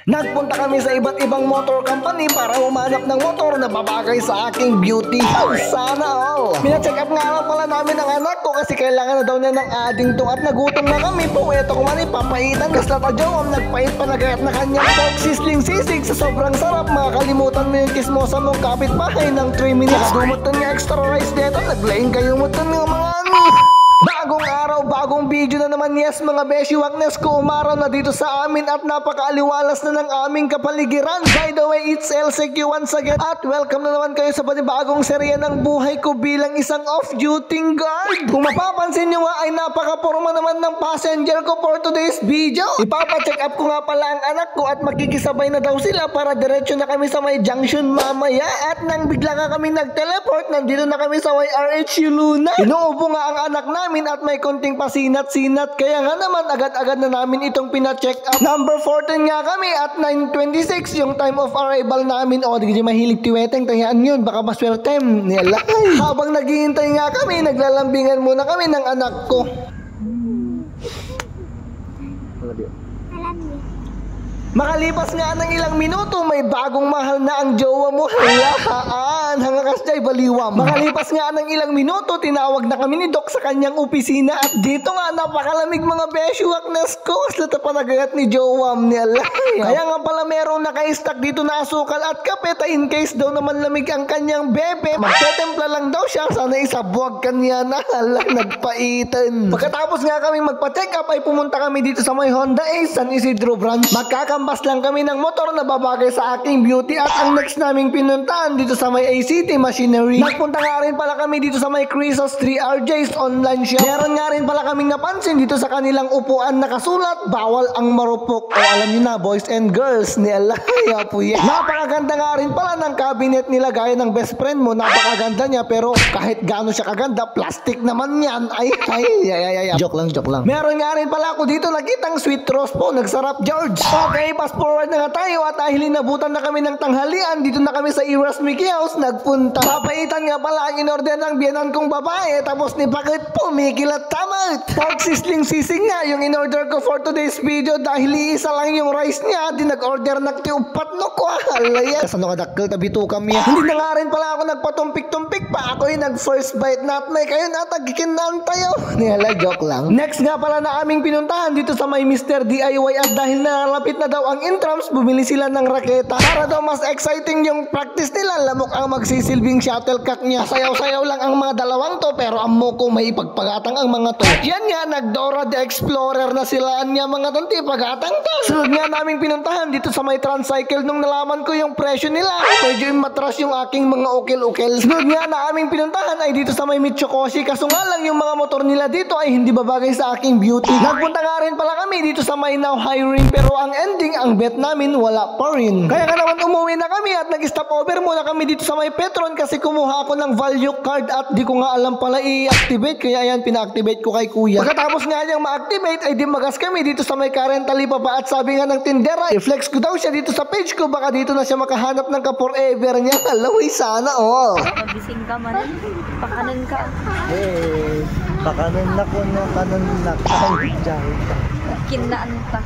Nagpunta kami sa iba't ibang motor company para humanap ng motor na babagay sa aking beauty. Sana all. Pina-check up nga lang pala namin ang anak ko kasi kailangan na daw niya ng ading to at nagutom na kami po. Eto ko man ipapaitan. Kasla ta Jowam, nagpait pa nagayat na kanyang pork sizzling sisig sa sobrang sarap. Makakalimutan mo yung kismosa mong kapitbahay ng 3 minutes. Dumot nga extra rice dito. Naglaing kayo mo ng mga bagong araw, bagong video na naman. Yes mga beshi, wagnes ko umaraw na dito sa amin at napakaaliwalas na ng aming kapaligiran. By the way, it's LCQ once again at welcome na naman kayo sa panibagong serye ng buhay ko bilang isang off-duty guard. Kung mapapansin nyo nga ay napaka-porma naman ng passenger ko for today's video. Ipapacheck up ko nga pala ang anak ko at makikisabay na daw sila para diretso na kami sa may junction mamaya. At nang bigla nga kami nag-teleport, nandito na kami sa may RHU Luna. Inuubo nga ang anak namin at may konting pasinat-sinat, kaya nga naman agad-agad na namin itong pina-check up. Number 14 nga kami at 9:26 yung time of arrival namin. O di mahilig tiweteng, tayaan yun, baka maswertem nila. Habang naghihintay nga kami, naglalambingan muna kami ng anak ko. Makalipas nga ng ilang minuto, may bagong mahal na ang jowa mo. Halaan, hangakas jay baliwam. Makalipas nga ng ilang minuto, tinawag na kami ni Doc sa kanyang opisina. At dito nga, napakalamig mga beshi, waknas ko. Slata pa nagayat ni Jowam ni Allah. Kaya nga pala merong naka-stack dito na asukal at kape. In case daw naman lamig ang kanyang bebe, magtetempla lang daw siya. Sana isabuag kanya na. Allah, nagpaitan. Pagkatapos nga kami magpa-check up, ay pumunta kami dito sa may Honda Ace San Isidro branch. Bas lang kami ng motor na babagay sa aking beauty. At ang next naming pinuntahan dito sa may ACT Machinery. Nagpunta nga rin pala kami dito sa may Crisos 3RJ's online shop. Meron nga rin pala kaming napansin dito sa kanilang upuan nakasulat, bawal ang marupok. O alam nyo na, boys and girls ni Allah. Napakaganda nga rin pala ng cabinet nila, gaya ng best friend mo. Napakaganda niya, pero kahit gaano siya kaganda, plastic naman yan. Ay. Joke lang. Meron nga rin pala ako dito nakitang sweet rose po. Nagsarap George. Okay, fast forward na nga tayo at dahil inabutan na kami ng tanghalian, dito na kami sa Iras Mickey House nagpunta. Papaitan nga pala ang inorder ng biyanan kong babae, tapos ni Bakit pumikilat tamat. Pork sizzling sisig nga yung inorder ko for today's video dahil iisa lang yung rice niya. Di nag-order nagtiupat no ko. Halaya. Kasano ka dakkel tabito kami. Hindi na nga rin pala ako nagpatumpik-tumpik pa. Ako yung nag-first bite not may kayo natagikinan tayo. Nila joke lang. Next nga pala na aming pinuntahan dito sa may Mr. DIY at dahil nalapit na daw ang intrams, bumili sila ng raketa para daw mas exciting yung practice nila. Lamok ang magsisilbing shuttlecock niya. Sayaw-sayaw lang ang mga dalawang to, pero amo ko may ipagpagatang ang mga to. Yan nga, nag-Dora the Explorer na sila niya mga tanti pagatang to. Sunod nga naming pinuntahan dito sa may Transcycle. Nung nalaman ko yung presyo nila, medyo matras yung aking mga ukil-ukil. Sunod nga na aming pinuntahan ay dito sa may Mitsukoshi, kaso nga lang yung mga motor nila dito ay hindi babagay sa aking beauty. Nagpunta nga rin pala kami dito sa may Now Hiring, pero ang ending, ang bet namin wala pa rin. Kaya nga naman umuwi na kami at nag-stop over muna kami dito sa may Petron kasi kumuha ako ng value card at di ko nga alam pala i-activate, kaya yan pina-activate ko kay kuya. Pagkatapos nga niyang ma-activate ay di magas kami dito sa may Currently pa at sabi nga ng tindera, i-flex ko daw siya dito sa page ko, baka dito na siya makahanap ng ka-forever niya. Alaway sana all. Magising ka man, pakanan ka. Pakanan na ko na kanan na. Ay, Kinaan ka.